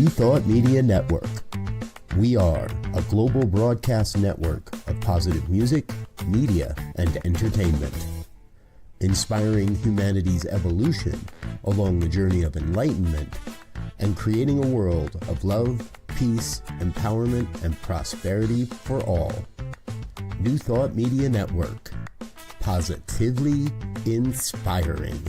New Thought Media Network. We are a global broadcast network of positive music, media, and entertainment, inspiring humanity's evolution along the journey of enlightenment and creating a world of love, peace, empowerment, and prosperity for all. New Thought Media Network. Positively inspiring.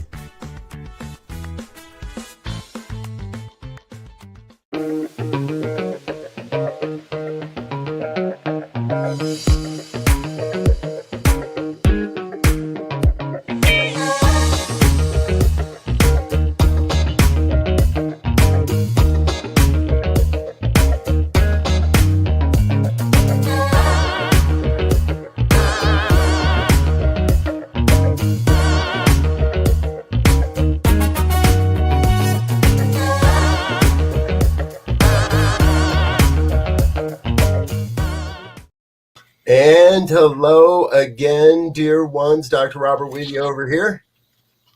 And hello again, dear ones. Dr. Robert with you over here.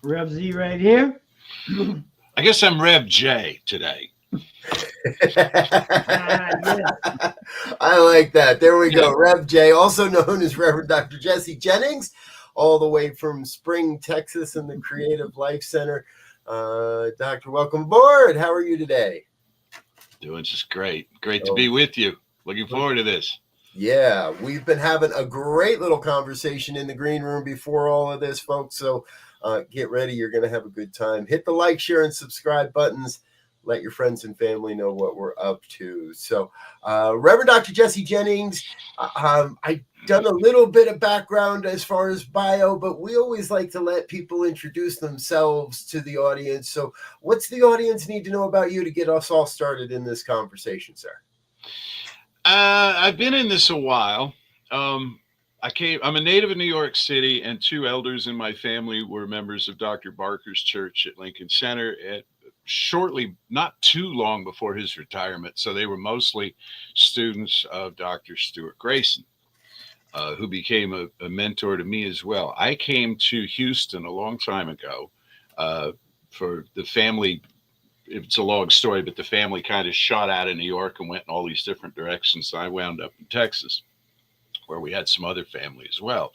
Rev Z right here. I guess I'm Rev J today. Yes. I like that. There we go. Rev J, also known as Reverend Dr. Jesse Jennings, all the way from Spring, Texas in the Creative Life Center. Doctor, welcome aboard. How are you today? Doing just great. Great to be with you. Looking forward to this. Yeah, we've been having a great little conversation in the green room before all of this, folks. So get ready. You're going to have a good time. Hit the like, share, and subscribe buttons. Let your friends and family know what we're up to. So Reverend Dr. Jesse Jennings, I've done a little bit of background as far as bio, but we always like to let people introduce themselves to the audience. So what's the audience need to know about you to get us all started in this conversation, sir? I've been in this a while. I'm a native of New York City, and two elders in my family were members of Dr. Barker's church at Lincoln Center shortly, not too long before his retirement. So they were mostly students of Dr. Stuart Grayson, who became a mentor to me as well. I came to Houston a long time ago for the family. It's a long story, but the family kind of shot out of New York and went in all these different directions. So I wound up in Texas, where we had some other family as well.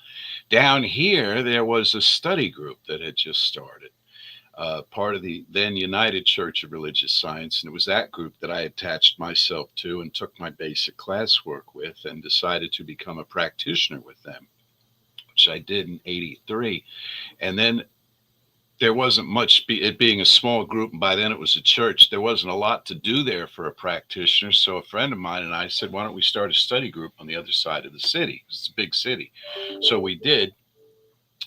Down here, there was a study group that had just started, part of the then United Church of Religious Science. And it was that group that I attached myself to and took my basic classwork with and decided to become a practitioner with them, which I did in '83. And then there wasn't much, it being a small group, and by then it was a church, there wasn't a lot to do there for a practitioner. So a friend of mine and I said, why don't we start a study group on the other side of the city? It's a big city. So we did,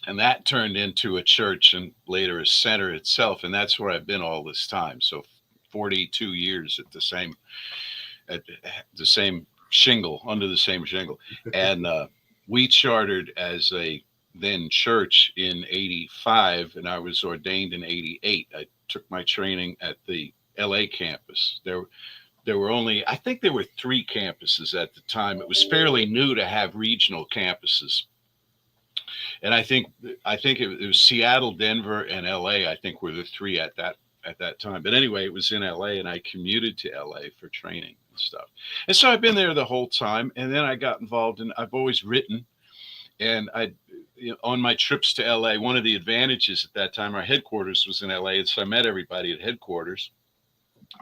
and that turned into a church and later a center itself. And that's where I've been all this time. So 42 years at the same shingle, under the same shingle. And we chartered as a then church in '85, and I was ordained in '88. I took my training at the LA campus. There were only, I think there were 3 campuses at the time. It was fairly new to have regional campuses. And I think it was Seattle, Denver, and LA, I think were the 3 at that time. But anyway, it was in LA, and I commuted to LA for training and stuff. And so I've been there the whole time. And then I got involved I've always written, and on my trips to LA, one of the advantages at that time, our headquarters was in LA. And so I met everybody at headquarters.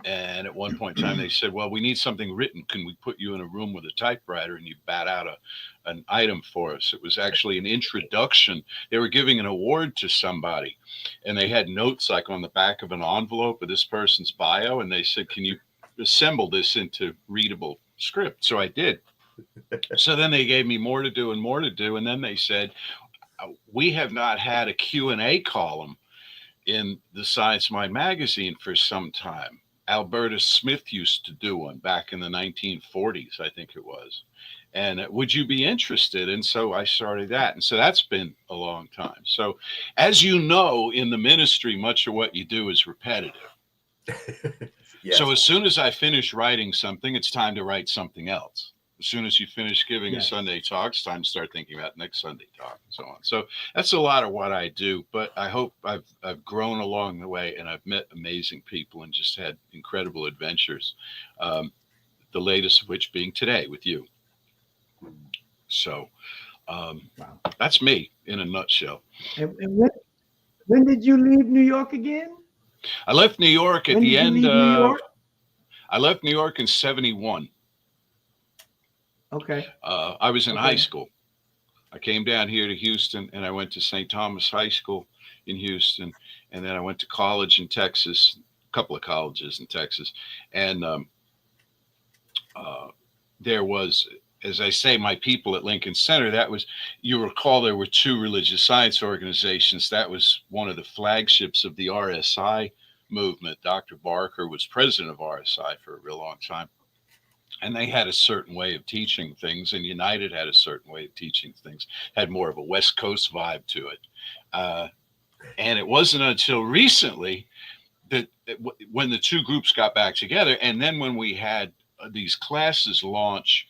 And at one point in time, they said, well, we need something written. Can we put you in a room with a typewriter and you bat out an item for us? It was actually an introduction. They were giving an award to somebody, and they had notes like on the back of an envelope of this person's bio. And they said, can you assemble this into readable script? So I did. So then they gave me more to do. And then they said, we have not had a Q&A column in the Science Mind magazine for some time. Alberta Smith used to do one back in the 1940s, I think it was. And would you be interested? And so I started that. And so that's been a long time. So as you know, in the ministry, much of what you do is repetitive. Yes. So as soon as I finish writing something, it's time to write something else. As soon as you finish giving a Yes. Sunday talk, it's time to start thinking about next Sunday talk and so on. So that's a lot of what I do, but I hope I've grown along the way, and I've met amazing people and just had incredible adventures. The latest of which being today with you. So Wow. that's me in a nutshell. And when did you leave New York again? I left New York at When the did you end leave New of, York? I left New York in 71. Okay. I was in high Okay. school. I came down here to Houston, and I went to St. Thomas High School in Houston, and then I went to college in Texas, a couple of colleges in Texas, and uh, there was, as I say, my people at Lincoln Center. That was, you recall, there were two religious science organizations. That was one of the flagships of the RSI movement. Dr. Barker was president of RSI for a real long time. And they had a certain way of teaching things, and United had a certain way of teaching things, had more of a West Coast vibe to it. And it wasn't until recently that when the two groups got back together, and then when we had these classes launch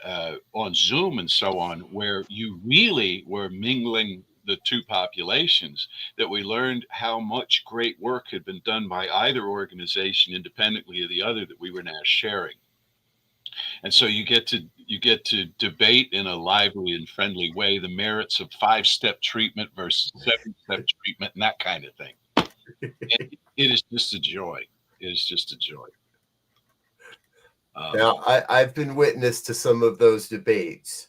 on Zoom and so on, where you really were mingling the two populations, that we learned how much great work had been done by either organization independently of the other that we were now sharing. And so you get to debate in a lively and friendly way the merits of 5-step treatment versus 7-step treatment and that kind of thing. And it is just a joy. It is just a joy. Now, I've been witness to some of those debates.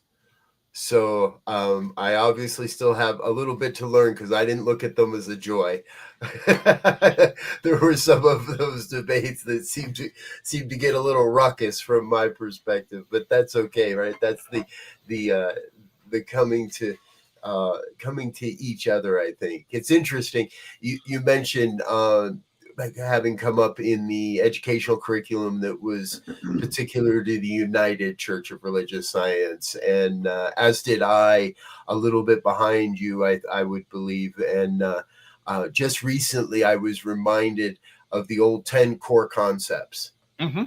So I obviously still have a little bit to learn because I didn't look at them as a joy. There were some of those debates that seemed to get a little ruckus from my perspective, but that's okay, right? That's the coming to each other. I think it's interesting. You mentioned like having come up in the educational curriculum that was particular to the United Church of Religious Science, and as did I, a little bit behind you, I would believe. And just recently, I was reminded of the old 10 core concepts. Mm-hmm.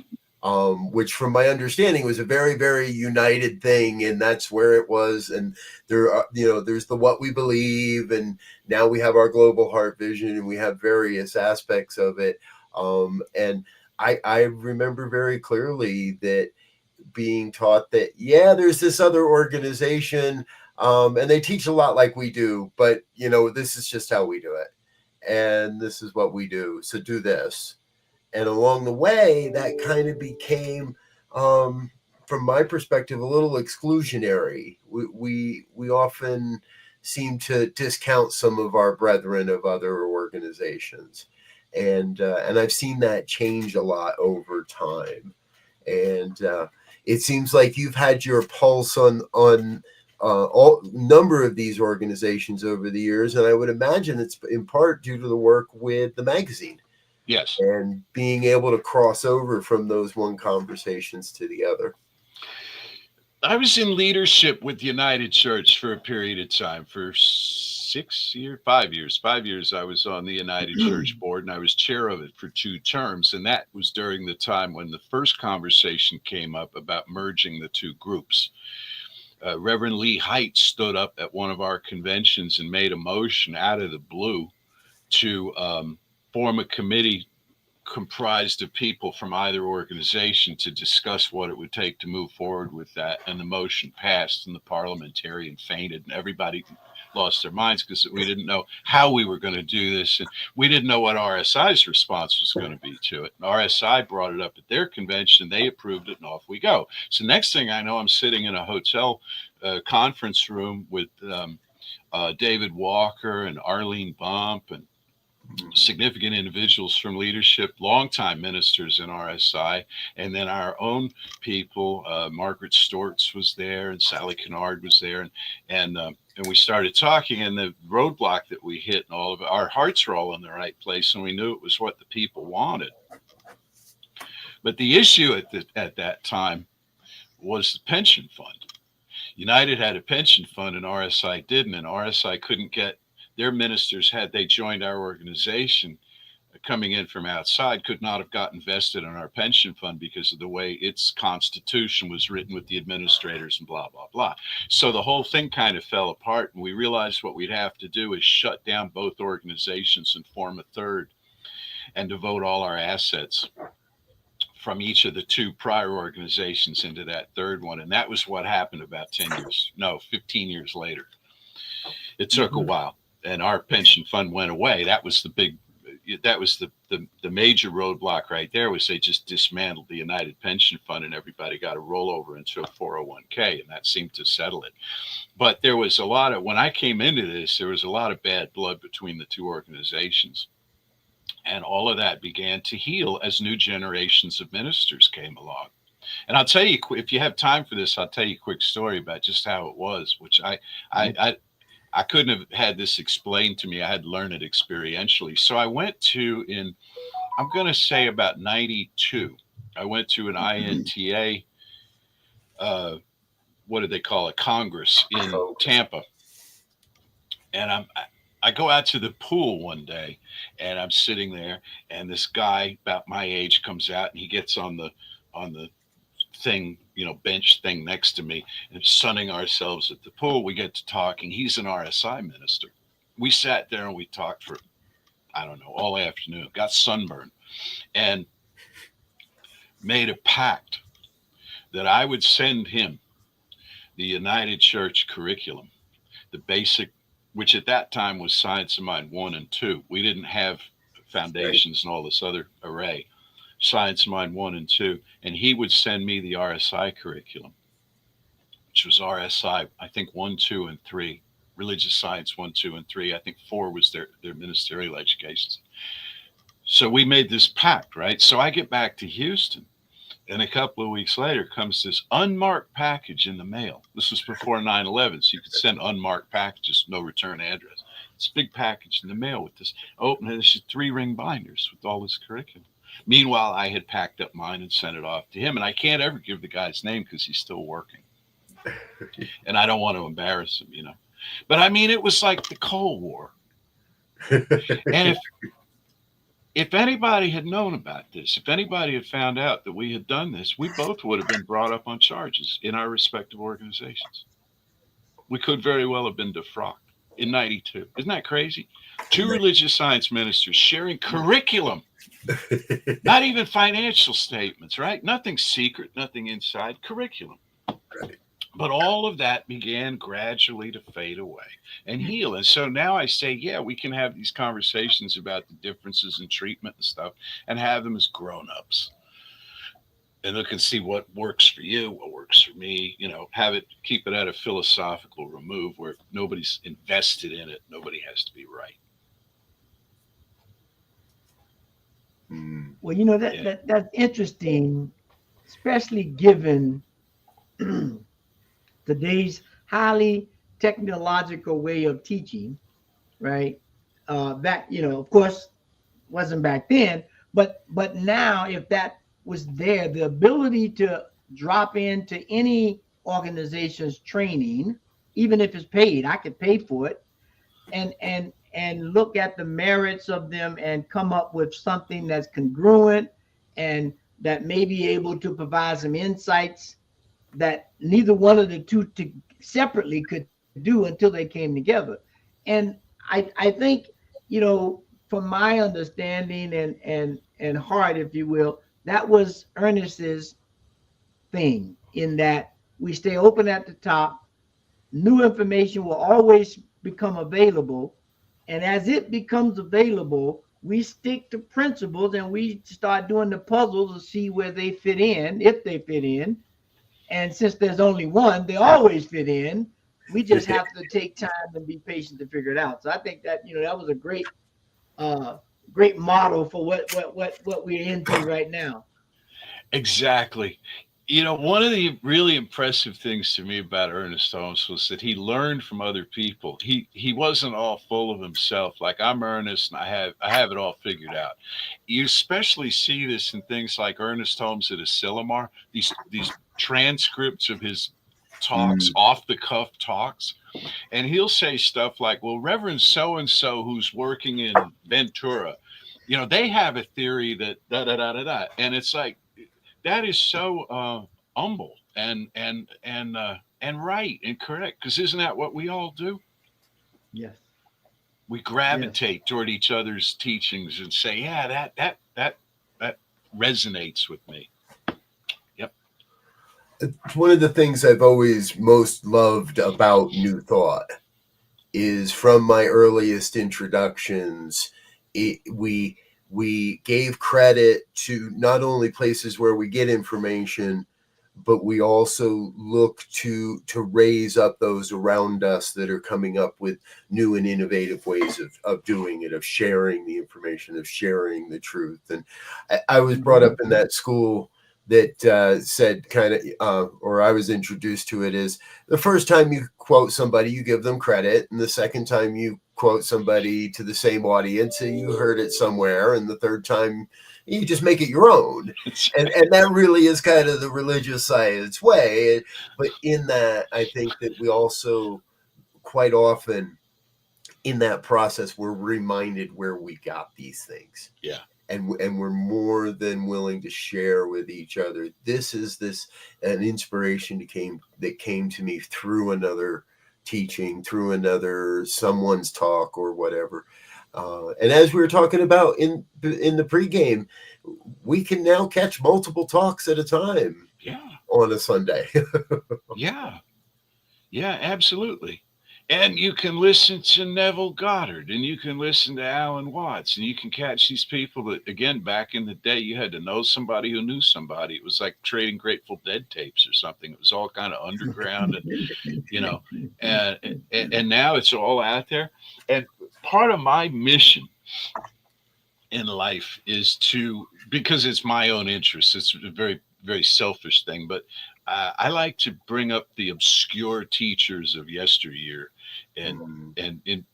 Which from my understanding was a very, very united thing, and that's where it was. And there are, there's the what we believe, and now we have our global heart vision, and we have various aspects of it. And I remember very clearly that being taught that, yeah, there's this other organization, and they teach a lot like we do, but this is just how we do it, and this is what we do. So do this. And along the way, that kind of became, from my perspective, a little exclusionary. We often seem to discount some of our brethren of other organizations, and I've seen that change a lot over time. And it seems like you've had your pulse on all number of these organizations over the years, and I would imagine it's in part due to the work with the magazine. Yes. And being able to cross over from those one conversations to the other. I was in leadership with United Church for a period of time, for 5 years. 5 years I was on the United Church board, and I was chair of it for 2 terms. And that was during the time when the first conversation came up about merging the two groups. Reverend Lee Height stood up at one of our conventions and made a motion out of the blue to form a committee comprised of people from either organization to discuss what it would take to move forward with that. And the motion passed, and the parliamentarian fainted, and everybody lost their minds because we didn't know how we were going to do this, and we didn't know what RSI's response was going to be to it. And RSI brought it up at their convention, they approved it, and off we go. So next thing I know, I'm sitting in a hotel conference room with David Walker and Arlene Bump and significant individuals from leadership, longtime ministers in RSI, and then our own people. Margaret Storts was there, and Sally Kennard was there, and we started talking. And the roadblock that we hit, and all of it, our hearts were all in the right place, and we knew it was what the people wanted. But the issue at that time was the pension fund. United had a pension fund, and RSI didn't, and RSI couldn't get their ministers, had they joined our organization, coming in from outside could not have gotten vested in our pension fund because of the way its constitution was written with the administrators and blah, blah, blah. So the whole thing kind of fell apart. And we realized what we'd have to do is shut down both organizations and form a third and devote all our assets from each of the two prior organizations into that third one. And that was what happened about 15 years later. It took a while, and our pension fund went away. That was the major roadblock right there, was they just dismantled the United Pension Fund and everybody got a rollover into a 401k, and that seemed to settle it. But there was when I came into this, there was a lot of bad blood between the two organizations. And all of that began to heal as new generations of ministers came along. And I'll tell you, if you have time for this, I'll tell you a quick story about just how it was, which I couldn't have had this explained to me. I had to learn it experientially. So I went to, I'm going to say about 92, I went to an INTA, what do they call it, Congress in Tampa. And I go out to the pool one day, and I'm sitting there, and this guy about my age comes out, and he gets on the thing, bench thing next to me, and sunning ourselves at the pool. We get to talking. He's an RSI minister. We sat there and we talked for, I don't know, all afternoon, got sunburned, and made a pact that I would send him the United Church curriculum, the basic, which at that time was Science of Mind 1 and 2. We didn't have foundations and all this other array. Science of Mind 1 and 2. And he would send me the RSI curriculum, which was RSI, I think 1, 2, and 3. Religious Science 1, 2, and 3. I think 4 was their ministerial education. So we made this pact, right? So I get back to Houston, and a couple of weeks later comes this unmarked package in the mail. This was before 9/11, so you could send unmarked packages, no return address. It's a big package in the mail with this. Open it, it's 3-ring binders with all this curriculum. Meanwhile, I had packed up mine and sent it off to him, and I can't ever give the guy's name because he's still working. And I don't want to embarrass him, But I mean, it was like the Cold War. And if anybody had known about this, if anybody had found out that we had done this, we both would have been brought up on charges in our respective organizations. We could very well have been defrocked in 92. Isn't that crazy? 2 religious science ministers sharing curriculum, not even financial statements, right? Nothing secret, nothing inside, curriculum. Right. But all of that began gradually to fade away and heal. And so now I say, yeah, we can have these conversations about the differences in treatment and stuff and have them as grown-ups. And look and see what works for you, what works for me, keep it at a philosophical remove where nobody's invested in it. Nobody has to be right. Well, that's interesting, especially given today's highly technological way of teaching, right? That, of course, wasn't back then, but now, if that was there, the ability to drop into any organization's training, even if it's paid, I could pay for it, and look at the merits of them and come up with something that's congruent and that may be able to provide some insights that neither one of the two separately could do until they came together. And I think, from my understanding and heart, if you will, that was Ernest's thing, in that we stay open at the top. New information will always become available. And as it becomes available, we stick to principles and we start doing the puzzles to see where they fit in, if they fit in. And since there's only one, they always fit in. We just have to take time and be patient to figure it out. So I think that, that was a great model for what we're into right now. Exactly. One of the really impressive things to me about Ernest Holmes was that he learned from other people. He wasn't all full of himself. Like, I'm Ernest and I have it all figured out. You especially see this in things like Ernest Holmes at Asilomar, these transcripts of his talks, off the cuff talks. And he'll say stuff like, well, Reverend so-and-so who's working in Ventura, they have a theory that da da da da da, and it's like that is so humble and right and correct, because isn't that what we all do? Yes. We Yes. gravitate toward each other's teachings and say, yeah, that resonates with me. Yep. One of the things I've always most loved about New Thought is from my earliest introductions, we gave credit to not only places where we get information, but we also look to raise up those around us that are coming up with new and innovative ways of doing it, of sharing the information, of sharing the truth. And I was brought up in that school that said kind of, or I was introduced to it as the first time you quote somebody, you give them credit, and the second time you quote somebody to the same audience and you heard it somewhere, and the third time you just make it your own. And that really is kind of the religious science way. But in that, I think that we also quite often in that process, we're reminded where we got these things. Yeah. And we're more than willing to share with each other. This is an inspiration that came to me through another teaching, through another someone's talk or whatever. And as we were talking about in the pregame, we can now catch multiple talks at a time. Yeah. On a Sunday. Yeah. Yeah, absolutely. And you can listen to Neville Goddard, and you can listen to Alan Watts, and you can catch these people that, again, back in the day, you had to know somebody who knew somebody. It was like trading Grateful Dead tapes or something. It was all kind of underground, and now it's all out there. And part of my mission in life is because it's my own interest. It's a very, very selfish thing, but I like to bring up the obscure teachers of yesteryear and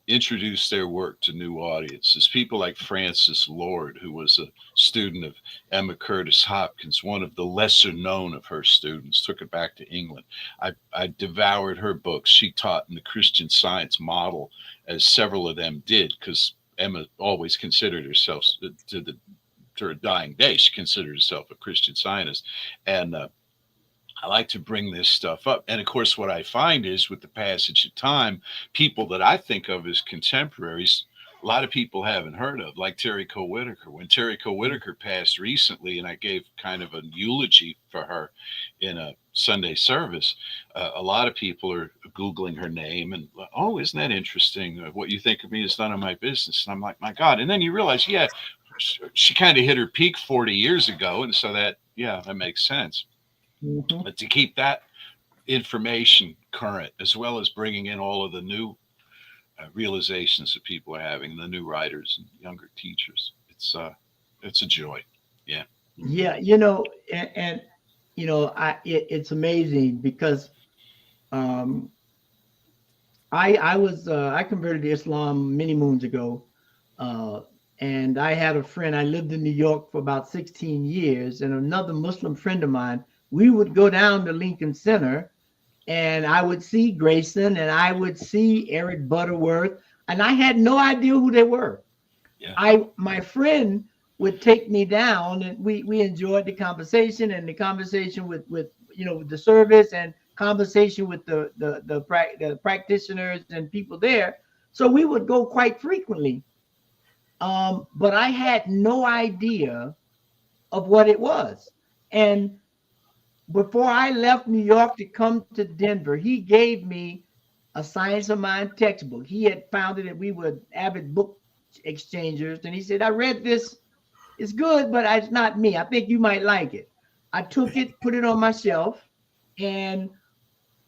introduce their work to new audiences. People like Frances Lord, who was a student of Emma Curtis Hopkins, one of the lesser known of her students, took it back to England. I devoured her books. She taught in the Christian Science model, as several of them did, because Emma always considered herself, to her dying day, she considered herself a Christian Scientist. And I like to bring this stuff up. And of course, what I find is with the passage of time, people that I think of as contemporaries, a lot of people haven't heard of, like Terry Cole Whitaker. When Terry Cole Whitaker passed recently, and I gave kind of a eulogy for her in a Sunday service, a lot of people are Googling her name and, oh, isn't that interesting? What you think of me is none of my business. And I'm like, my God. And then you realize, yeah, she kind of hit her peak 40 years ago. And so that makes sense. Mm-hmm. But to keep that information current, as well as bringing in all of the new realizations that people are having, the new writers and younger teachers, it's a joy. Yeah. Yeah. And it's amazing because I converted to Islam many moons ago. And I had a friend, I lived in New York for about 16 years, and another Muslim friend of mine, we would go down to Lincoln Center and I would see Grayson and I would see Eric Butterworth, and I had no idea who they were. Yeah. My friend would take me down, and we enjoyed the conversation with the service and conversation with the practitioners and people there. So we would go quite frequently. But I had no idea of what it was. And before I left New York to come to Denver, he gave me a Science of Mind textbook. He had found it, and we were avid book exchangers. And he said, I read this. It's good, but it's not me. I think you might like it. I took it, put it on my shelf. And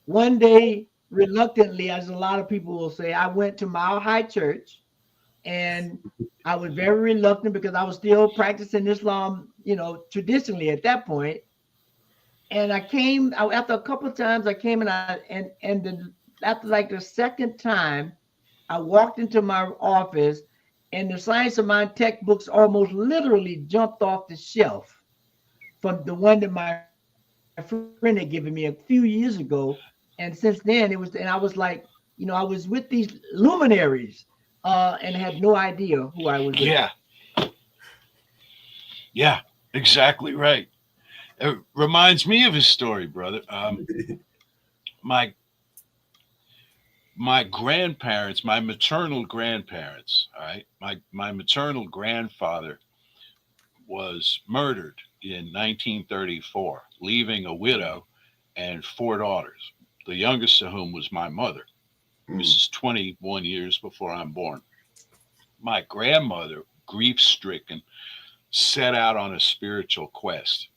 one day, reluctantly, as a lot of people will say, I went to Mile High Church. And I was very reluctant because I was still practicing Islam, traditionally at that point. And I came after a couple of times. I came after like the second time, I walked into my office, and the Science of Mind textbooks almost literally jumped off the shelf from the one that my friend had given me a few years ago. And since then, I was like, I was with these luminaries. And had no idea who I was with. Yeah. Yeah, exactly right. It reminds me of his story, brother. My my grandparents, my maternal grandparents, all right, my maternal grandfather was murdered in 1934, leaving a widow and four daughters, the youngest of whom was my mother. This Mm. is 21 years before I'm born. My grandmother, grief stricken, set out on a spiritual quest.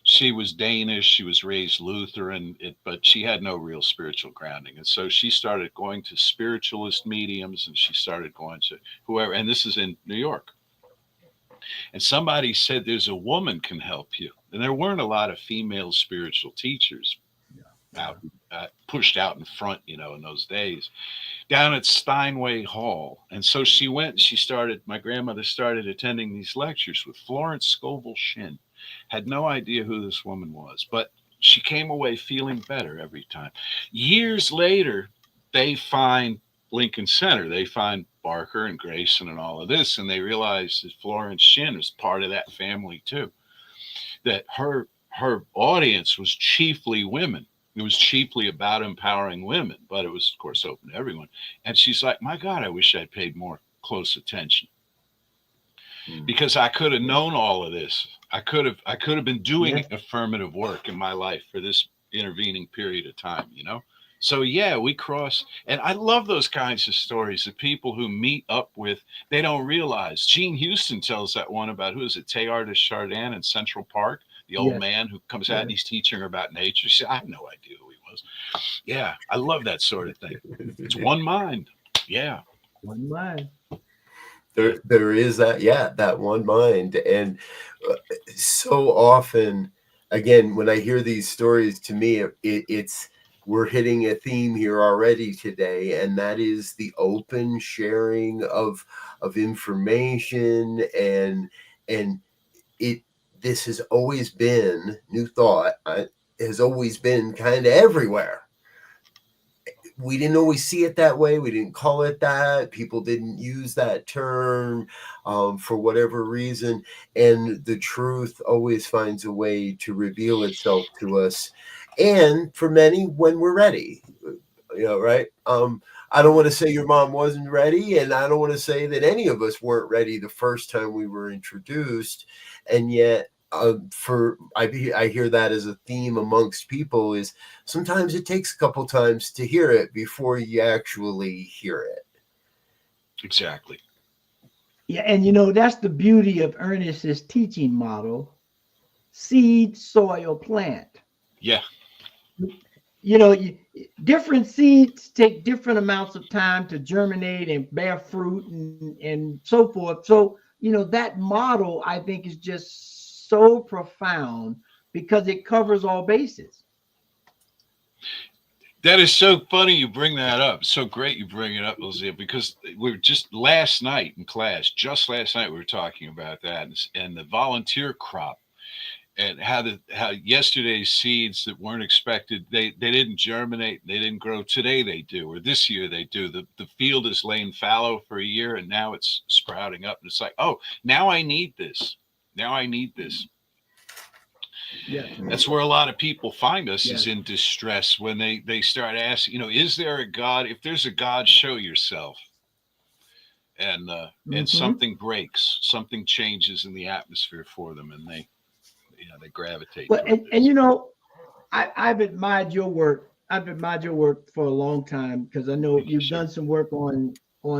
She was Danish. She was raised Lutheran, but she had no real spiritual grounding. And so she started going to spiritualist mediums and she started going to whoever. And this is in New York. And somebody said, there's a woman can help you. And there weren't a lot of female spiritual teachers out, pushed out in front, in those days, down at Steinway Hall. And so she went, my grandmother started attending these lectures with Florence Scovel Shinn. Had no idea who this woman was, but she came away feeling better every time. Years later, they find Lincoln Center. They find Barker and Grayson and all of this, and they realize that Florence Shinn is part of that family too. That her audience was chiefly women. It was chiefly about empowering women, but it was, of course, open to everyone. And she's like, my God, I wish I'd paid more close attention because I could have known all of this. I could have been doing affirmative work in my life for this intervening period of time. So yeah, we cross, and I love those kinds of stories of people who meet up with, they don't realize. Gene Houston tells that one about, who is it, Teilhard de Chardin in Central Park, the old man who comes out and he's teaching her about nature. She said, I have no idea who he was. Yeah, I love that sort of thing. It's one mind. Yeah. One mind. There is that one mind. And so often, again, when I hear these stories, to me, it's we're hitting a theme here already today, and that is the open sharing of information, and this has always been New Thought. Has always been kind of everywhere. We didn't always see it that way. We didn't call it that. People didn't use that term for whatever reason. And the truth always finds a way to reveal itself to us. And for many, when we're ready, right? I don't want to say your mom wasn't ready, and I don't want to say that any of us weren't ready the first time we were introduced. And yet, I hear that as a theme amongst people is sometimes it takes a couple times to hear it before you actually hear it. Exactly. Yeah, and that's the beauty of Ernest's teaching model: seed, soil, plant. Yeah. Different seeds take different amounts of time to germinate and bear fruit and so forth. So that model, I think, is just so profound because it covers all bases. That is so funny you bring that up. So great you bring it up, Elzia, because we were just last night in class, we were talking about that and the volunteer crop, and how yesterday's seeds that weren't expected, they didn't germinate, they didn't grow. Today they do, or this year they do. The field is laying fallow for a year, and now it's sprouting up. And it's like, oh, now I need this. Now I need this. Yeah, that's where a lot of people find us, is in distress when they start asking, is there a God? If there's a God, show yourself. And something breaks, something changes in the atmosphere for them, and they gravitate. Well, and I've admired your work. I've admired your work for a long time because I know you've done some work on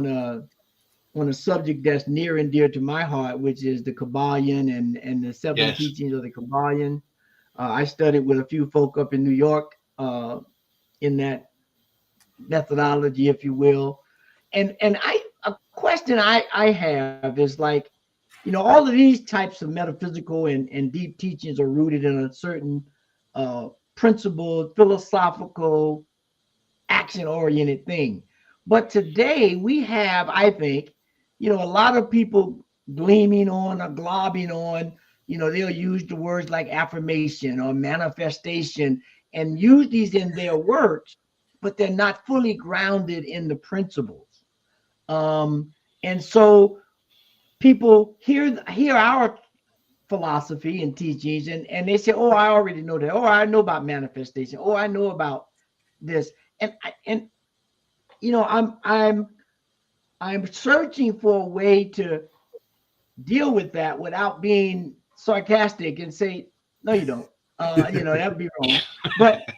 a subject that's near and dear to my heart, which is the Kabbalion and the seven teachings of the Kabbalion. I studied with a few folk up in New York in that methodology, if you will. And a question I have is like, all of these types of metaphysical and deep teachings are rooted in a certain principled, philosophical, action-oriented thing. But today we have, I think, a lot of people gleaming on or globbing on, they'll use the words like affirmation or manifestation and use these in their works, but they're not fully grounded in the principles. And so people hear our philosophy and teachings, and they say, oh, I already know that. Oh, I know about manifestation. Oh, I know about this. And you know, I'm searching for a way to deal with that without being sarcastic and say, no, you don't. You know, that'd be wrong. But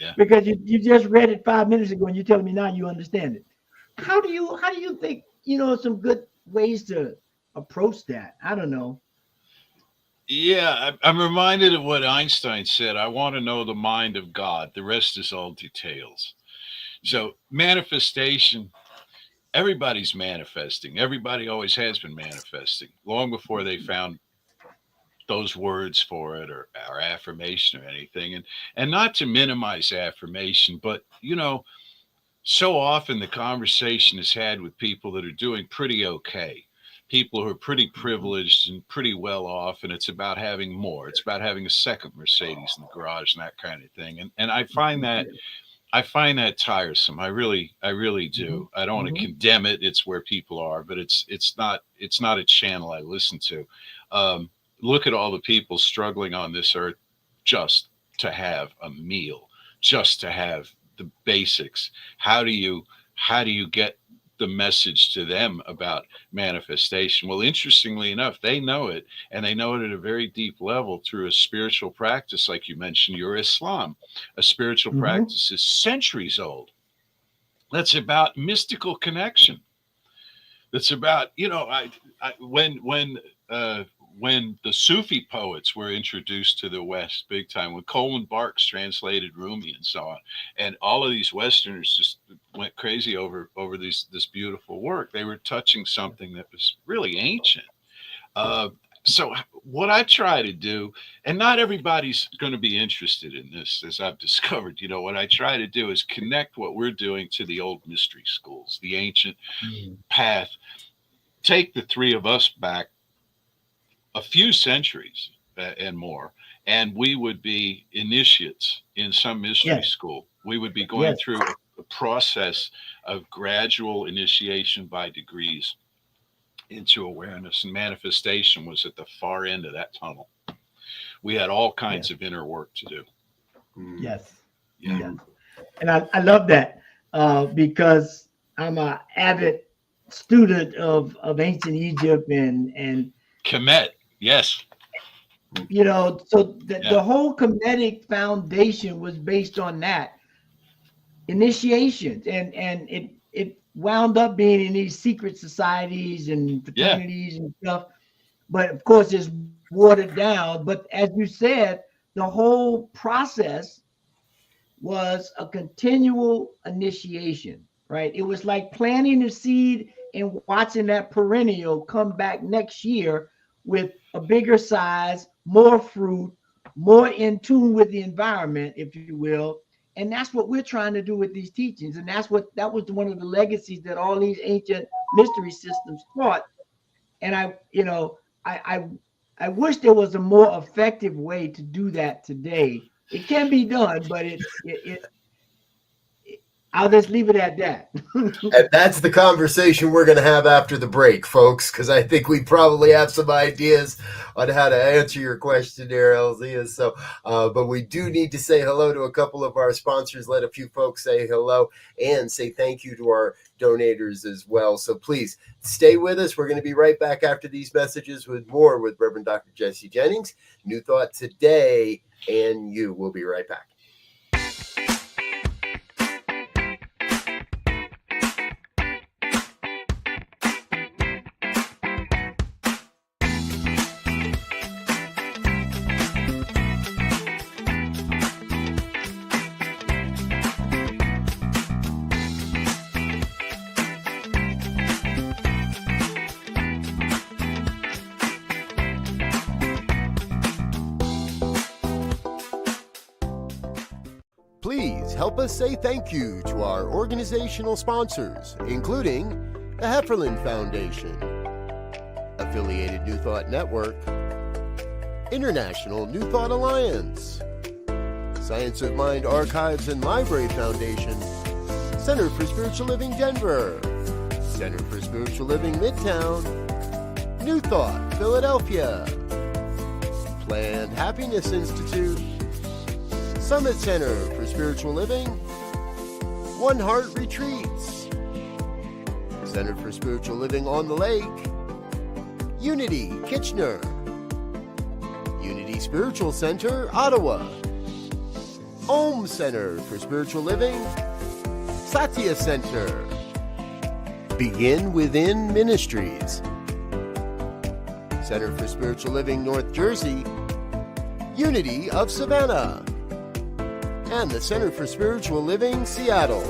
Yeah. because you just read it 5 minutes ago and you're telling me now you understand it. How do you think, you know, some good ways to approach that? I don't know. Yeah, I'm reminded of what Einstein said. I want to know the mind of God. The rest is all details. So manifestation, everybody's manifesting. Everybody always has been manifesting long before they found those words for it or affirmation or anything. And not to minimize affirmation, but you know, so often the conversation is had with people that are doing pretty okay, people who are pretty privileged and pretty well off, and it's about having more. It's about having a second Mercedes in the garage and that kind of thing. And I find that tiresome. I really do. I don't want to condemn it. It's where people are, but it's not a channel I listen to. Look at all the people struggling on this earth just to have a meal, just to have the basics. How do you get the message to them about manifestation? Well, interestingly enough, they know it, and they know it at a very deep level through a spiritual practice, like you mentioned, your Islam. A spiritual practice is centuries old. That's about mystical connection. That's about, you know, when the Sufi poets were introduced to the West big time, when Coleman Barks translated Rumi and so on, and all of these Westerners just went crazy over this beautiful work. They were touching something that was really ancient. So what I try to do, and not everybody's going to be interested in this, as I've discovered, you know, what I try to do is connect what we're doing to the old mystery schools, the ancient path. Take the three of us back a few centuries and more, and we would be initiates in some mystery school. We would be going through a process of gradual initiation by degrees into awareness, and manifestation was at the far end of that tunnel. We had all kinds of inner work to do. Yes. And I love that because I'm an avid student of ancient Egypt and Kemet. Yes. You know, so the whole Kemetic foundation was based on that initiations, and it wound up being in these secret societies and fraternities and stuff. But of course, it's watered down. But as you said, the whole process was a continual initiation, right? It was like planting a seed and watching that perennial come back next year with a bigger size, more fruit, more in tune with the environment, if you will. And that's what we're trying to do with these teachings. And that was one of the legacies that all these ancient mystery systems taught. And I wish there was a more effective way to do that today. It can be done, but I'll just leave it at that. And that's the conversation we're going to have after the break, folks, because I think we probably have some ideas on how to answer your question there, Elzia. So, but we do need to say hello to a couple of our sponsors, let a few folks say hello, and say thank you to our donators as well. So please stay with us. We're going to be right back after these messages with more with Reverend Dr. Jesse Jennings, New Thought Today, and you. We'll be right back. Please help us say thank you to our organizational sponsors, including the Hefferland Foundation, Affiliated New Thought Network, International New Thought Alliance, Science of Mind Archives and Library Foundation, Center for Spiritual Living Denver, Center for Spiritual Living Midtown, New Thought, Philadelphia, Planned Happiness Institute, Summit Center for Spiritual Living, One Heart Retreats, Center for Spiritual Living on the Lake, Unity, Kitchener, Unity Spiritual Center, Ottawa, Om Center for Spiritual Living, Satya Center, Begin Within Ministries, Center for Spiritual Living, North Jersey, Unity of Savannah, and the Center for Spiritual Living, Seattle,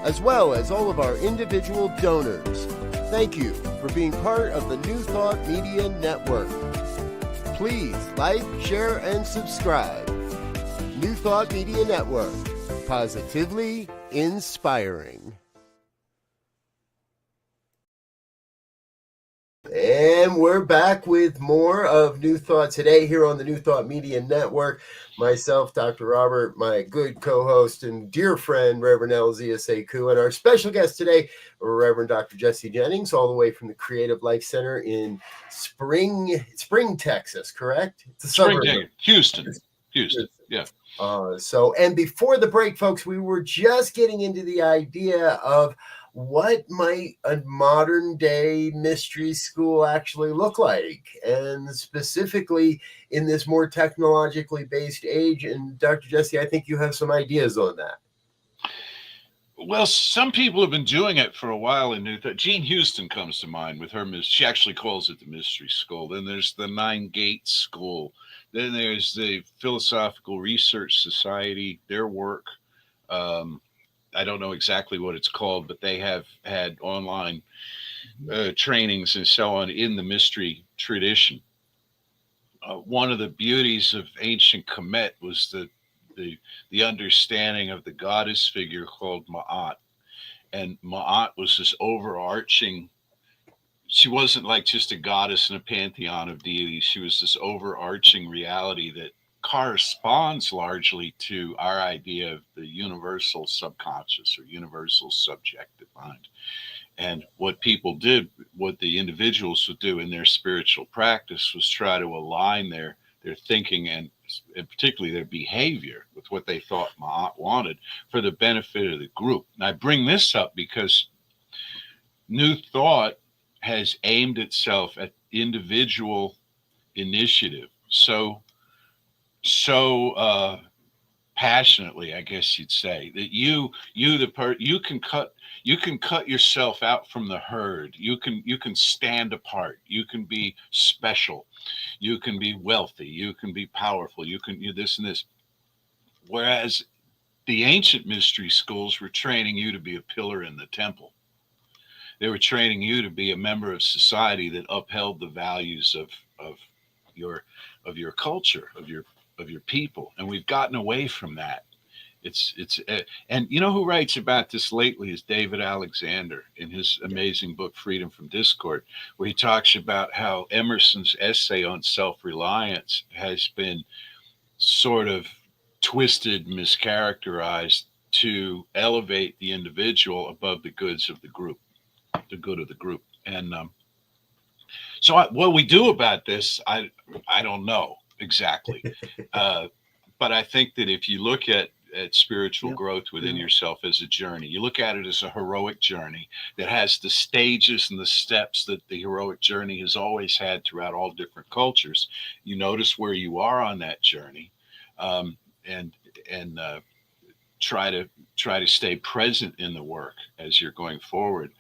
as well as all of our individual donors. Thank you for being part of the New Thought Media Network. Please like, share, and subscribe. New Thought Media Network, positively inspiring. And we're back with more of New Thought today here on the New Thought Media Network. Myself, Dr. Robert, my good co-host and dear friend, Rev Elzia Sekou, and our special guest today, Reverend Dr. Jesse Jennings, all the way from the Creative Life Center in Spring, Texas, correct? It's a suburb. Houston, yeah. And before the break, folks, we were just getting into the idea of what might a modern day mystery school actually look like, and specifically in this more technologically based age. And Dr. Jesse, I think you have some ideas on that. Well, some people have been doing it for a while in New Thought. Jean Houston comes to mind with her. She actually calls it the Mystery School. Then there's the Nine Gates School. Then there's the Philosophical Research Society, their work. I don't know exactly what it's called, but they have had online trainings and so on in the mystery tradition. One of the beauties of ancient Kemet was the understanding of the goddess figure called Ma'at. And Ma'at was this overarching, she wasn't like just a goddess in a pantheon of deities. She was this overarching reality that corresponds largely to our idea of the universal subconscious or universal subjective mind. And what people did, what the individuals would do in their spiritual practice, was try to align their thinking and particularly their behavior with what they thought Ma'at wanted for the benefit of the group. And I bring this up because New Thought has aimed itself at individual initiative so passionately, I guess you'd say, that you can cut yourself out from the herd. You can stand apart. You can be special. You can be wealthy. You can be powerful. You this and this. Whereas the ancient mystery schools were training you to be a pillar in the temple. They were training you to be a member of society that upheld the values of your culture, of your people, and we've gotten away from that. And you know who writes about this lately is David Alexander in his amazing book Freedom from Discord, where he talks about how Emerson's essay on self-reliance has been sort of twisted, mischaracterized to elevate the individual above the goods of the group, the good of the group. And so what we do about this, I don't know exactly. But I think that if you look at spiritual growth within yourself as a journey, you look at it as a heroic journey that has the stages and the steps that the heroic journey has always had throughout all different cultures. You notice where you are on that journey, and try to stay present in the work as you're going forward.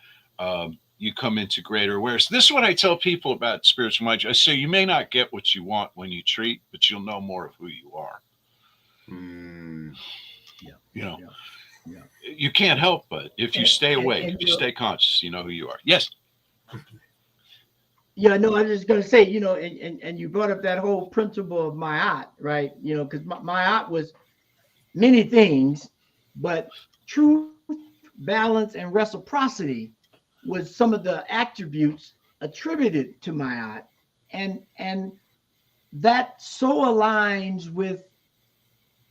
You come into greater awareness. This is what I tell people about spiritual mind. I say you may not get what you want when you treat, but you'll know more of who you are. You can't help but if you stay awake, if you stay conscious, you know who you are. Yes. Yeah, no, I was just going to say, and you brought up that whole principle of Ma'at, right? Because Ma'at was many things, but truth, balance, and reciprocity was some of the attributes attributed to Ma'at, and that so aligns with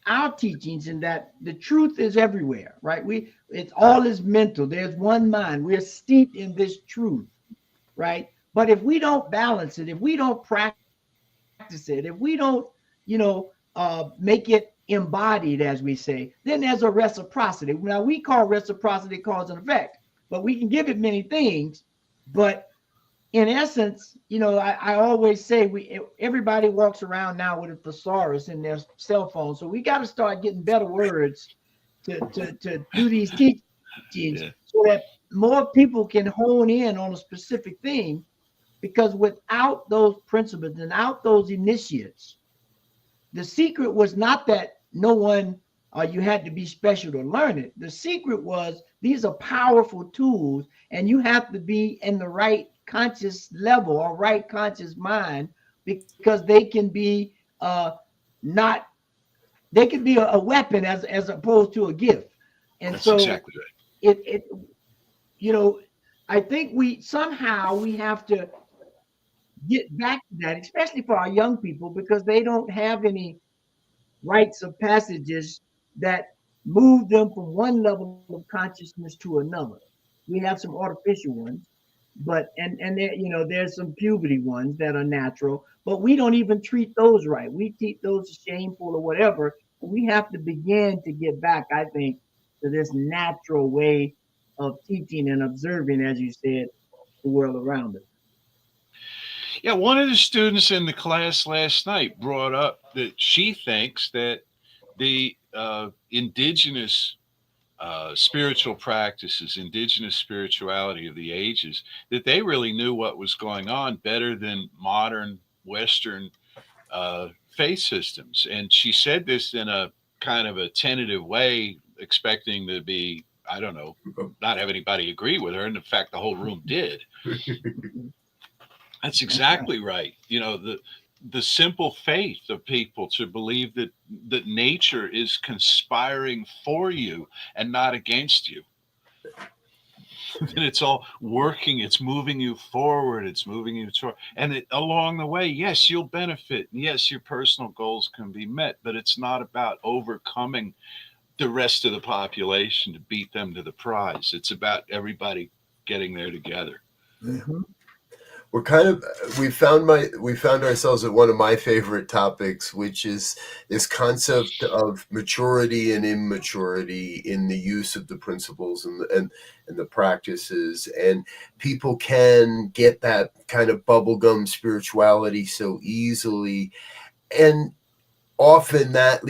our teachings in that the truth is everywhere, right? It's all is mental. There's one mind. We're steeped in this truth, right? But if we don't balance it, if we don't practice it, if we don't, make it embodied, as we say, then there's a reciprocity. Now we call reciprocity cause and effect, but we can give it many things. But in essence, I always say everybody walks around now with a thesaurus in their cell phone. So we got to start getting better words to do these teachings Yeah. so that more people can hone in on a specific thing. Because without those principles and without those initiates, the secret was not that no one you had to be special to learn it. The secret was these are powerful tools, and you have to be in the right conscious level or right conscious mind because they can be not they can be a weapon as opposed to a gift. And That's so exactly right. it I think we have to get back to that, especially for our young people, because they don't have any rites of passages that move them from one level of consciousness to another. We have some artificial ones, but and there, there's some puberty ones that are natural, but we don't even treat those right. We treat those shameful or whatever. We have to begin to get back, I think, to this natural way of teaching and observing, as you said, the world around us. Yeah, one of the students in the class last night brought up that she thinks that the indigenous spiritual practices, indigenous spirituality of the ages, that they really knew what was going on better than modern Western faith systems. And she said this in a kind of a tentative way, expecting to be, I don't know, not have anybody agree with her. And in fact, the whole room did. That's exactly right. The simple faith of people to believe that nature is conspiring for you and not against you. And it's all working, it's moving you forward, it's moving you toward, and along the way, yes, you'll benefit. Yes, your personal goals can be met, but it's not about overcoming the rest of the population to beat them to the prize. It's about everybody getting there together. Mm-hmm. We're we found ourselves at one of my favorite topics, which is this concept of maturity and immaturity in the use of the principles and the practices. And people can get that kind of bubblegum spirituality so easily. And often that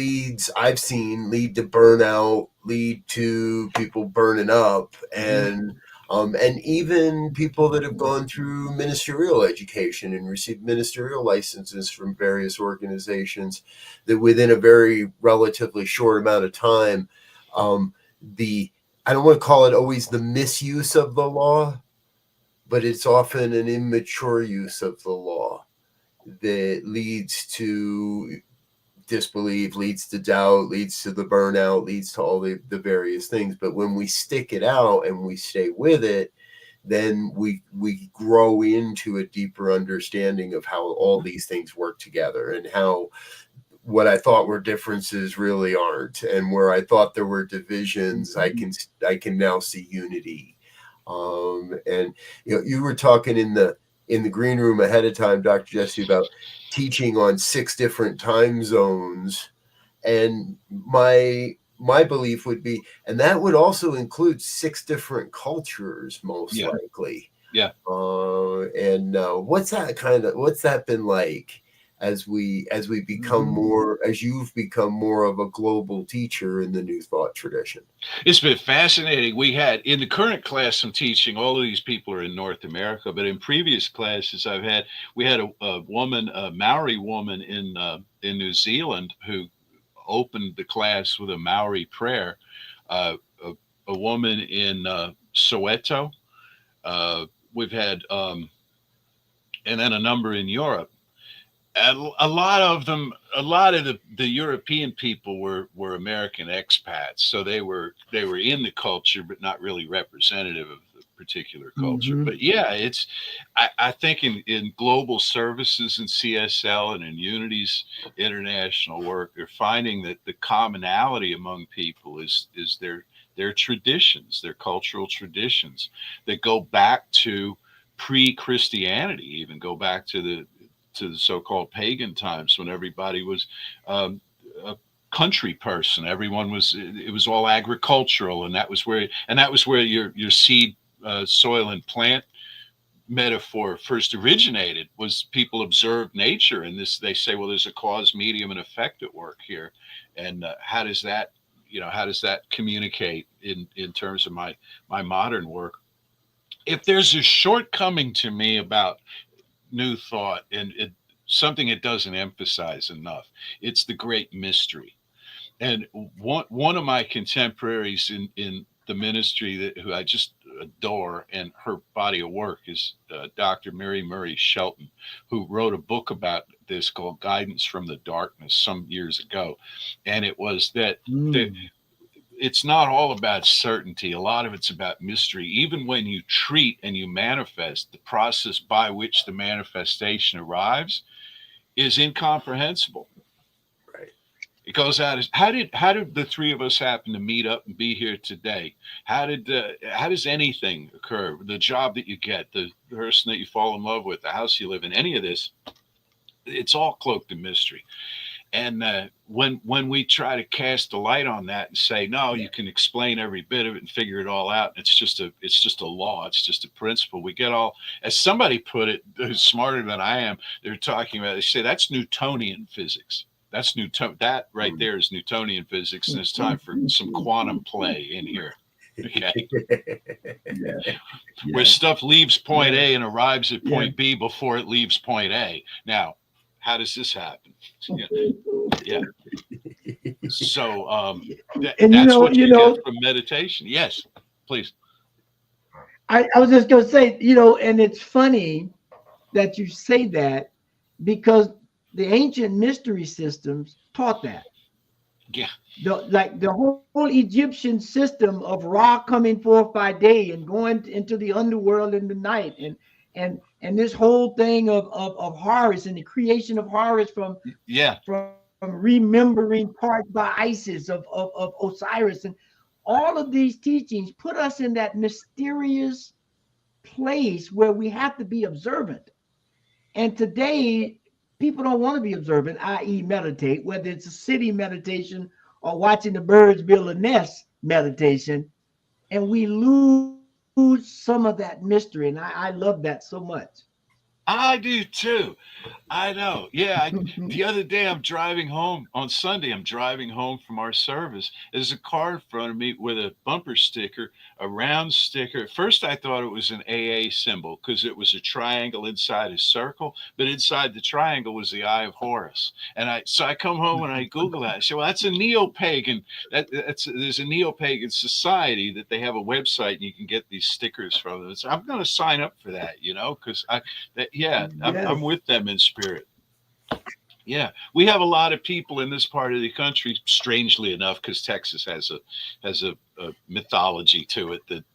I've seen lead to burnout, lead to people burning up, and even people that have gone through ministerial education and received ministerial licenses from various organizations, that within a very relatively short amount of time, the I don't want to call it always the misuse of the law, but it's often an immature use of the law that leads to disbelief, leads to doubt, leads to the burnout, leads to all the various things. But when we stick it out and we stay with it, then we grow into a deeper understanding of how all these things work together, and how what I thought were differences really aren't, and where I thought there were divisions, I can now see unity. And you were talking in the green room ahead of time, Dr. Jesse, about teaching on 6 different time zones, and my belief would be, and that would also include 6 different cultures, most likely. Yeah. And what's that been like as we become more, as you've become more of a global teacher in the New Thought tradition? It's been fascinating. We had in the current class I'm teaching, all of these people are in North America, but in previous classes we had a woman, a Maori woman in New Zealand, who opened the class with a Maori prayer. A woman in Soweto. We've had, and then a number in Europe. And a lot of the European people were American expats, so they were in the culture, but not really representative of the particular culture. But yeah, I think in global services and CSL and in Unity's international work, they're finding that the commonality among people is their traditions, their cultural traditions that go back to pre-Christianity, even go back to the so-called pagan times when everybody was a country person. Everyone was, it was all agricultural, and that was where your seed, soil, and plant metaphor first originated. Was people observed nature, and this, they say, well, there's a cause, medium, and effect at work here. And how does that, how does that communicate in terms of my modern work? If there's a shortcoming to me about New Thought, and something it doesn't emphasize enough, it's the great mystery. And one of my contemporaries in the ministry, who I just adore, and her body of work is Dr. Mary Murray Shelton, who wrote a book about this called Guidance from the Darkness some years ago. And it was that it's not all about certainty. A lot of it's about mystery. Even when you treat and you manifest, the process by which the manifestation arrives is incomprehensible. Right. It goes out as, how did the three of us happen to meet up and be here today? How does anything occur? The job that you get, the person that you fall in love with, the house you live in, any of this, it's all cloaked in mystery. And when we try to cast a light on that and say, no, you can explain every bit of it and figure it all out, and it's just a law, it's just a principle, we get all, as somebody put it, who's smarter than I am, they're talking about, they say that's Newtonian physics. That's that right there is Newtonian physics, and it's time for some quantum play in here. Okay. Where stuff leaves point A and arrives at point B before it leaves point A. Now, how does this happen? Yeah. So that's what you get from meditation. Yes, please. I was just going to say, and it's funny that you say that, because the ancient mystery systems taught that. Yeah. The whole Egyptian system of Ra coming forth by day and going into the underworld in the night, and this whole thing of Horus and the creation of Horus from remembering parts by Isis of Osiris, and all of these teachings put us in that mysterious place where we have to be observant. And today, people don't want to be observant, i.e., meditate, whether it's a city meditation or watching the birds build a nest meditation, and we lose some of that mystery. And I love that so much. I do too. I know. Yeah. The other day, I'm driving home on Sunday. I'm driving home from our service. There's a car in front of me with a bumper sticker, a round sticker. At first, I thought it was an AA symbol because it was a triangle inside a circle, but inside the triangle was the Eye of Horus. And so I come home and I Google that. I say, well, that's a neo-pagan. There's a neo-pagan society that they have a website, and you can get these stickers from them. So I'm going to sign up for that, because I'm with them in spirit. Yeah, we have a lot of people in this part of the country, strangely enough, because Texas has a mythology to it that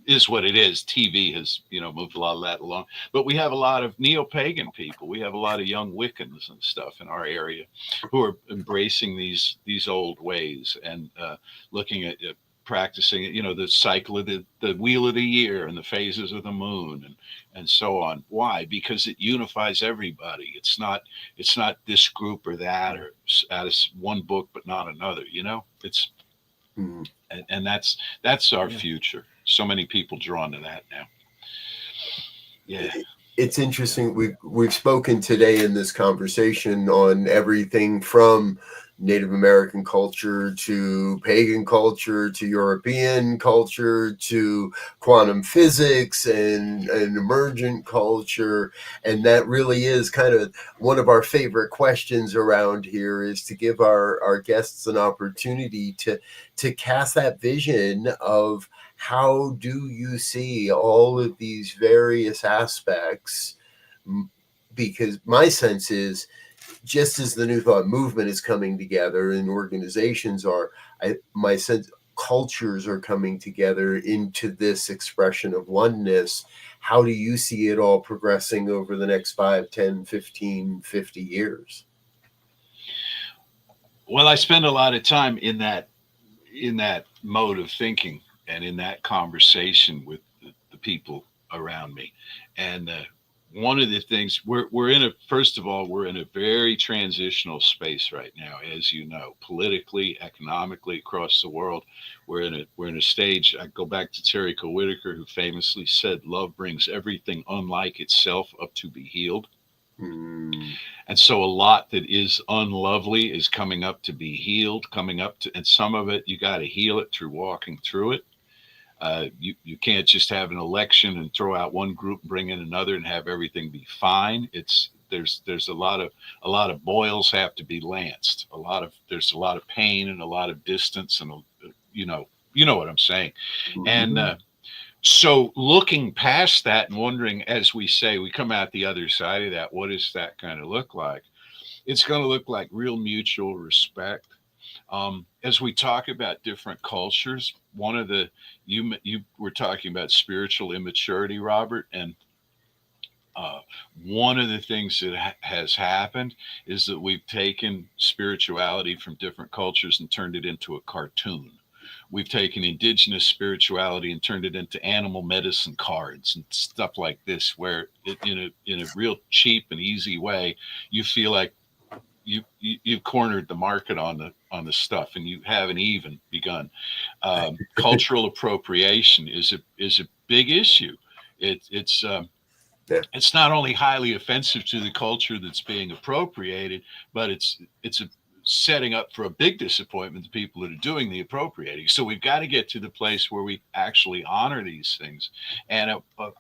is what it is. TV has moved a lot of that along, but we have a lot of neo-pagan people. We have a lot of young Wiccans and stuff in our area who are embracing these old ways and looking at practicing, the cycle of the wheel of the year and the phases of the moon and so on. Why? Because it unifies everybody. It's not this group or that, or out of one book but not another. It's and that's our future. So many people drawn to that now. Yeah. It's interesting. We've spoken today in this conversation on everything from Native American culture to pagan culture to European culture to quantum physics and emergent culture. And that really is kind of one of our favorite questions around here, is to give our guests an opportunity to cast that vision of, how do you see all of these various aspects? Because my sense is, just as the New Thought movement is coming together and organizations are, my sense cultures are coming together into this expression of oneness. How do you see it all progressing over the next 5, 10, 15, 50 years? Well, I spend a lot of time in that mode of thinking and in that conversation with the people around me. And one of the things we're in a, first of all, we're in a very transitional space right now, as you know, politically, economically, across the world. We're in a stage. I go back to Terry Whitaker, who famously said, "Love brings everything unlike itself up to be healed." Mm. And so a lot that is unlovely is coming up to be healed, coming up to, and some of it you got to heal it through walking through it. You can't just have an election and throw out one group, bring in another, and have everything be fine. It's there's a lot of boils have to be lanced. There's a lot of pain and a lot of distance, and you know what I'm saying. And Mhm. so looking past that and wondering, as we say, we come out the other side of that. What does that kind of look like? It's going to look like real mutual respect. As we talk about different cultures, one of the you were talking about spiritual immaturity, Robert, and uh, one of the things that has happened is that we've taken spirituality from different cultures and turned it into a cartoon. We've taken indigenous spirituality and turned it into animal medicine cards and stuff like this, where in a real cheap and easy way, you feel like you've cornered the market on the stuff, and you haven't even begun. Cultural appropriation is a big issue. It's Yeah. it's not only highly offensive to the culture that's being appropriated, but it's a setting up for a big disappointment to people that are doing the appropriating. So we've got to get to the place where we actually honor these things. And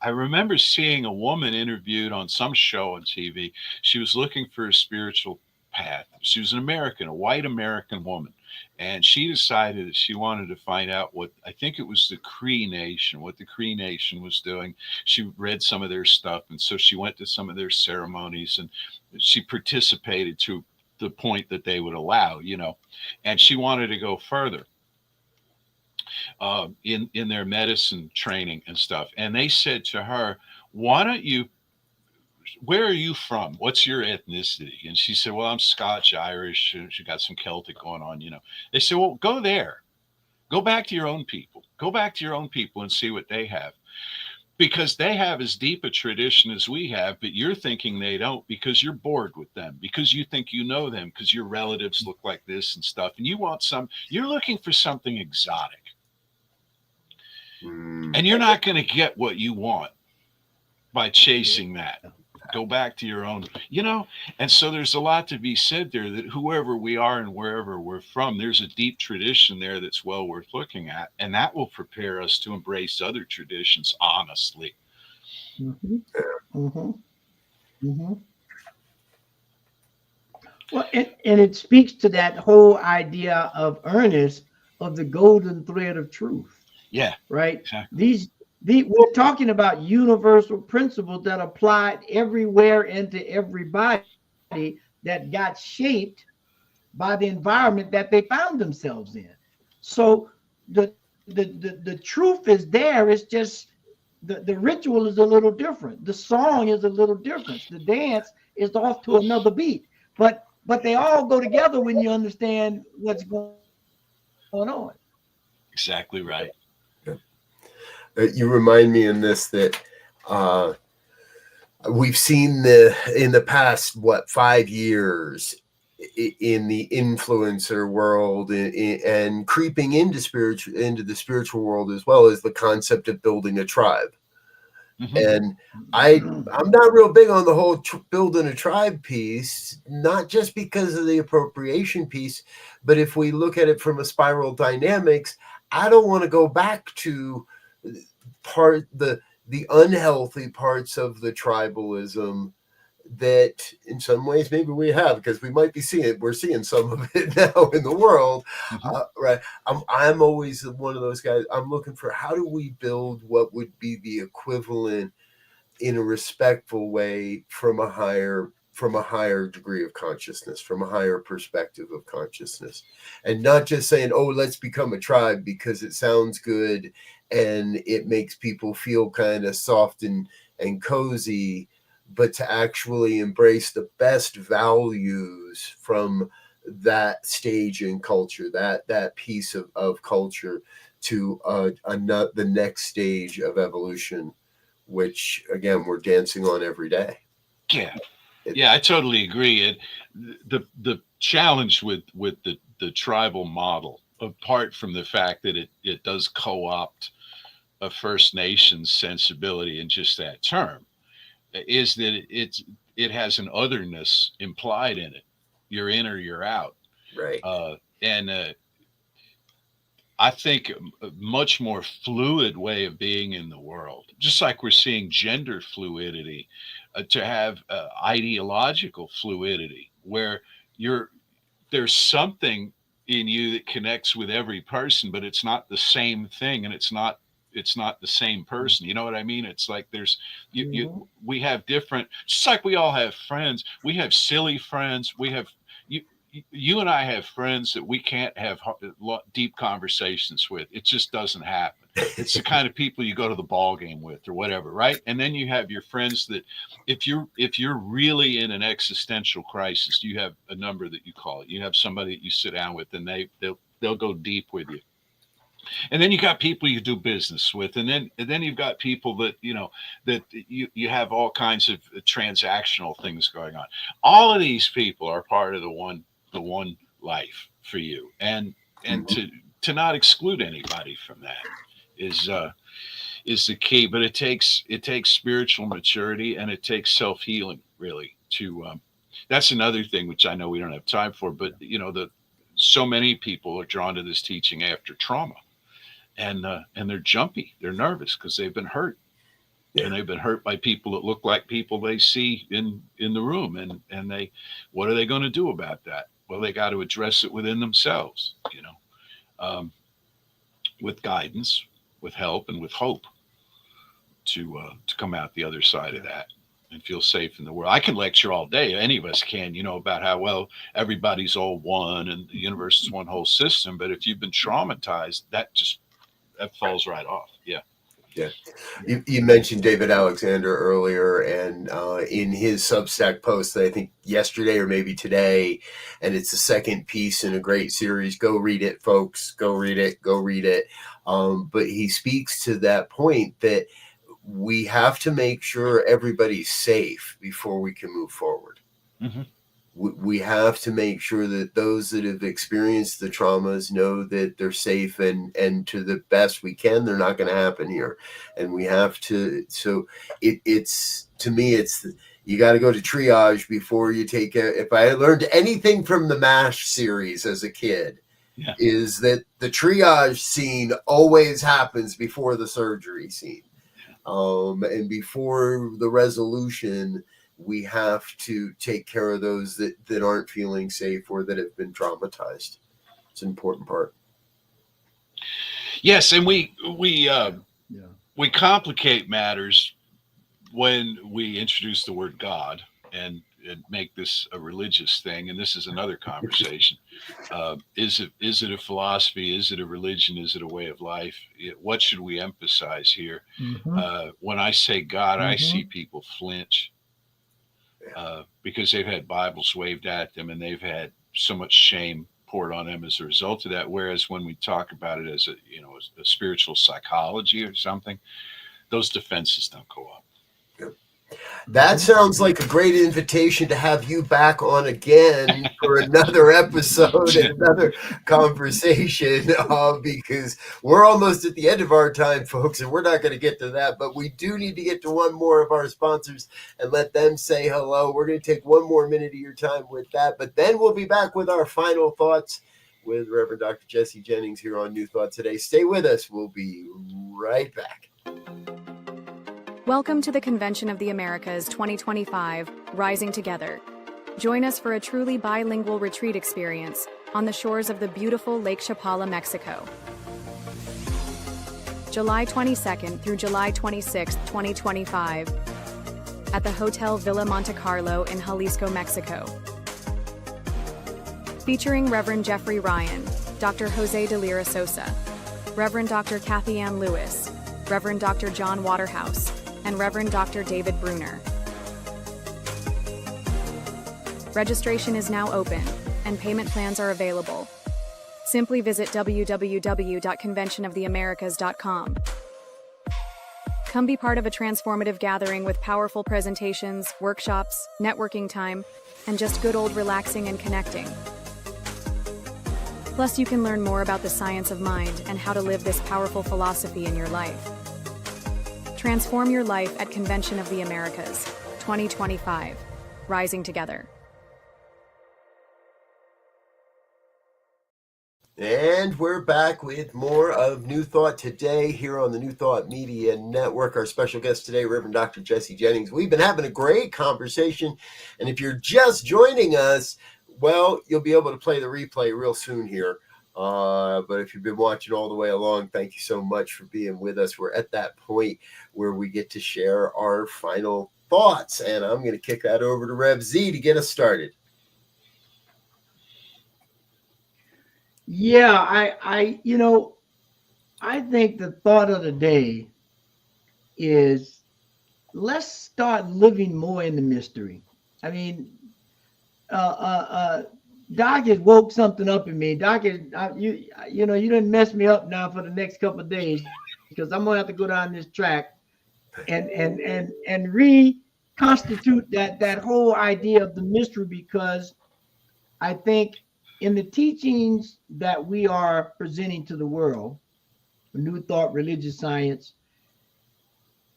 I remember seeing a woman interviewed on some show on TV. She was looking for a spiritual path. She was an American, a white American woman. And she decided that she wanted to find out what, I think it was the Cree Nation, what the Cree Nation was doing. She read some of their stuff, and so she went to some of their ceremonies, and she participated to the point that they would allow. And she wanted to go further in their medicine training and stuff. And they said to her, "Why don't you? Where are you from? What's your ethnicity?" And she said, "Well, I'm Scotch, Irish. She got some Celtic going on." They said, "Well, go there. Go back to your own people. Go back to your own people and see what they have." Because they have as deep a tradition as we have, but you're thinking they don't because you're bored with them, because you think you know them, because your relatives look like this and stuff, and you're looking for something exotic, Mm. and you're not going to get what you want by chasing that. Go back to your own. And so there's a lot to be said there, that whoever we are and wherever we're from, there's a deep tradition there that's well worth looking at, and that will prepare us to embrace other traditions honestly. Mm-hmm. Mm-hmm. Mm-hmm. Well, and it speaks to that whole idea of Ernest, of the golden thread of truth, Yeah, right? exactly. We're talking about universal principles that applied everywhere and to everybody, that got shaped by the environment that they found themselves in. So the truth is there. It's just the ritual is a little different. The song is a little different. The dance is off to another beat. But they all go together when you understand what's going on. Exactly right. You remind me in this that uh, we've seen in the past 5 years in the influencer world and creeping into the spiritual world, as well as the concept of building a tribe. Mm-hmm. And I'm not real big on the whole building a tribe piece, not just because of the appropriation piece, but if we look at it from a spiral dynamics, I don't want to go back to the unhealthy parts of the tribalism that in some ways maybe we have, because we're seeing some of it now in the world. Mm-hmm. Right. I'm always one of those guys. I'm looking for, how do we build what would be the equivalent in a respectful way from a higher degree of consciousness, from a higher perspective of consciousness, and not just saying, oh, let's become a tribe because it sounds good and it makes people feel kind of soft and cozy, but to actually embrace the best values from that stage in culture, that piece of culture, to the next stage of evolution which again, we're dancing on every day. Yeah, I totally agree. The challenge with the tribal model, apart from the fact that it does co-opt a First Nations sensibility in just that term, is that it has an otherness implied in it. You're in or you're out. Right. And I think a much more fluid way of being in the world, just like we're seeing gender fluidity, to have ideological fluidity, where there's something in you that connects with every person, but it's not the same thing, and it's not the same person. You know what I mean? It's like we have different, just like we all have friends. We have silly friends. We have you and I have friends that we can't have deep conversations with. It just doesn't happen. It's the kind of people you go to the ball game with or whatever, right? And then you have your friends that if you're really in an existential crisis, you have a number that you call it. You have somebody that you sit down with, and they'll go deep with you. And then you got people you do business with, and then you've got people that you have all kinds of transactional things going on. All of these people are part of the one life for you, and to not exclude anybody from that is the key. But it takes spiritual maturity, and it takes self-healing, really. That's another thing which I know we don't have time for, but so many people are drawn to this teaching after trauma. And they're jumpy, they're nervous because they've been hurt, and they've been hurt by people that look like people they see in the room, and what are they going to do about that? Well, they got to address it within themselves, with guidance, with help, and with hope to come out the other side of that and feel safe in the world. I can lecture all day, any of us can, about how well everybody's all one and the universe is one whole system, but if you've been traumatized, that falls right off. Yeah. You mentioned David Alexander earlier, and in his Substack post, I think yesterday or maybe today, and it's the second piece in a great series. Go read it, folks. Go read it. But he speaks to that point that we have to make sure everybody's safe before we can move forward. Mm-hmm. We have to make sure that those that have experienced the traumas know that they're safe, and to the best we can, they're not going to happen here. And we have to, so it's, to me, you got to go to triage before you take if I learned anything from the MASH series as a kid, is that the triage scene always happens before the surgery scene. And before the resolution, we have to take care of those that aren't feeling safe or that have been traumatized. It's an important part. Yes, and we complicate matters when we introduce the word God and make this a religious thing. And this is another conversation. Is it a philosophy? Is it a religion? Is it a way of life? What should we emphasize here? Mm-hmm. When I say God, I see people flinch. Because they've had Bibles waved at them, and they've had so much shame poured on them as a result of that. Whereas when we talk about it as a spiritual psychology or something, those defenses don't go up. That sounds like a great invitation to have you back on again for another episode and another conversation, because we're almost at the end of our time, folks, and we're not going to get to that, but we do need to get to one more of our sponsors and let them say hello. We're going to take one more minute of your time with that, but then we'll be back with our final thoughts with Reverend Dr. Jesse Jennings here on New Thought Today. Stay with us. We'll be right back. Welcome to the Convention of the Americas 2025, Rising Together. Join us for a truly bilingual retreat experience on the shores of the beautiful Lake Chapala, Mexico. July 22nd through July 26th, 2025, at the Hotel Villa Monte Carlo in Jalisco, Mexico. Featuring Reverend Jeffrey Ryan, Dr. Jose de Lira Sosa, Reverend Dr. Kathy Ann Lewis, Reverend Dr. John Waterhouse, and Reverend Dr. David Bruner. Registration is now open, and payment plans are available. Simply visit www.conventionoftheamericas.com. Come be part of a transformative gathering with powerful presentations, workshops, networking time, and just good old relaxing and connecting. Plus, you can learn more about the science of mind and how to live this powerful philosophy in your life. Transform your life at Convention of the Americas 2025, Rising Together. And we're back with more of New Thought today here on the New Thought Media Network. Our special guest today, Reverend Dr. Jesse Jennings. We've been having a great conversation, and if you're just joining us, well, you'll be able to play the replay real soon here. But if you've been watching all the way along, thank you so much for being with us. We're at that point where we get to share our final thoughts, and I'm going to kick that over to Rev Z to get us started. Yeah, I think the thought of the day is let's start living more in the mystery. I mean, Doc has woke something up in me. Doc is, you didn't mess me up now for the next couple of days because I'm gonna have to go down this track and reconstitute that whole idea of the mystery, because I think in the teachings that we are presenting to the world, New Thought, religious science,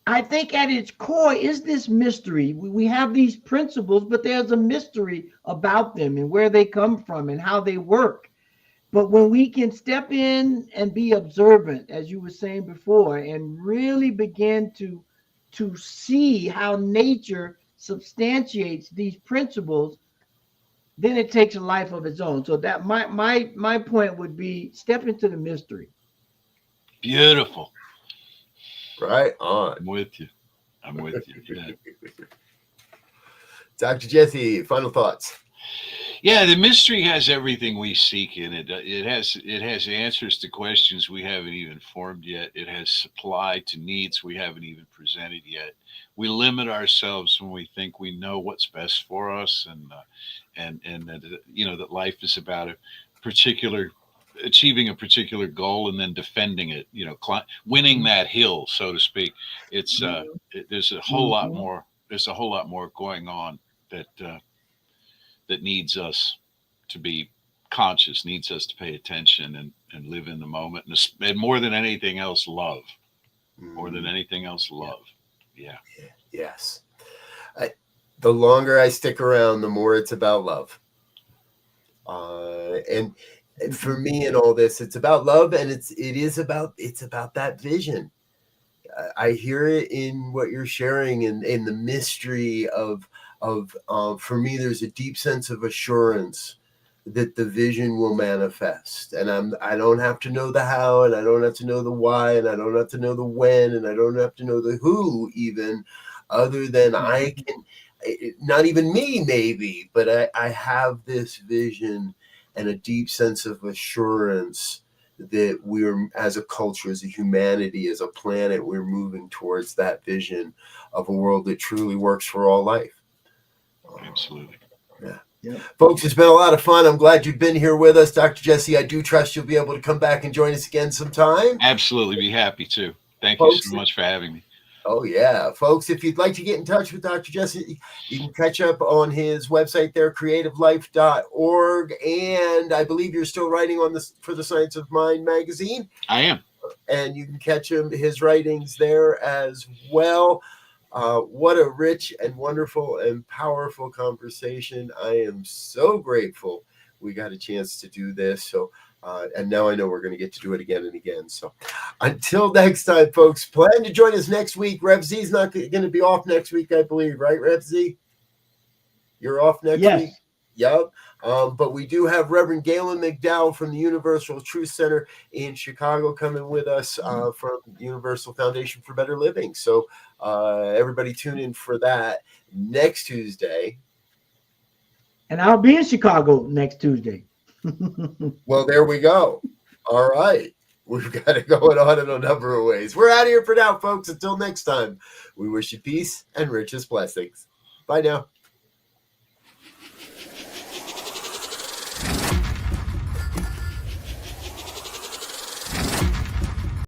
I think at its core is this mystery. We have these principles, but there's a mystery about them and where they come from and how they work. But when we can step in and be observant, as you were saying before, and really begin to see how nature substantiates these principles, then it takes a life of its own. So that my point would be step into the mystery. Beautiful. Right on. I'm with you. Yeah. Dr. Jesse, final thoughts. Yeah, the mystery has everything we seek in it. It has answers to questions we haven't even formed yet. It has supply to needs we haven't even presented yet. We limit ourselves when we think we know what's best for us, and that life is about achieving a particular goal and then defending it. Winning that hill, so to speak. It's there's a whole lot more. There's a whole lot more going on that needs us to be conscious, needs us to pay attention and live in the moment. And more than anything else, love. More than anything else, love. Yeah. Yes. The longer I stick around, the more it's about love. And for me in all this, it's about love, and it's about that vision. I hear it in what you're sharing in the mystery of for me, there's a deep sense of assurance that the vision will manifest, and I don't have to know the how, and I don't have to know the why, and I don't have to know the when, and I don't have to know the who, even, other than I can, not even me maybe, but I have this vision and a deep sense of assurance that we're, as a culture, as a humanity, as a planet, we're moving towards that vision of a world that truly works for all life. Absolutely. Yeah. Folks, it's been a lot of fun. I'm glad you've been here with us. Dr. Jesse, I do trust you'll be able to come back and join us again sometime. Absolutely. Be happy to. Thank you so much for having me. Oh, yeah. Folks, if you'd like to get in touch with Dr. Jesse, you can catch up on his website there, creativelife.org. And I believe you're still writing on this for the Science of Mind magazine. I am. And you can catch his writings there as well. What a rich and wonderful and powerful conversation. I am so grateful we got a chance to do this. So, and now I know we're going to get to do it again and again. So until next time, folks, plan to join us next week. Rev Z is not going to be off next week, I believe, right, Rev Z? You're off next week? Yep. But we do have Reverend Galen McDowell from the Universal Truth Center in Chicago coming with us from Universal Foundation for Better Living. So everybody tune in for that next Tuesday. And I'll be in Chicago next Tuesday. Well, there we go. All right. We've got it going on in a number of ways. We're out of here for now, folks. Until next time, we wish you peace and richest blessings. Bye now.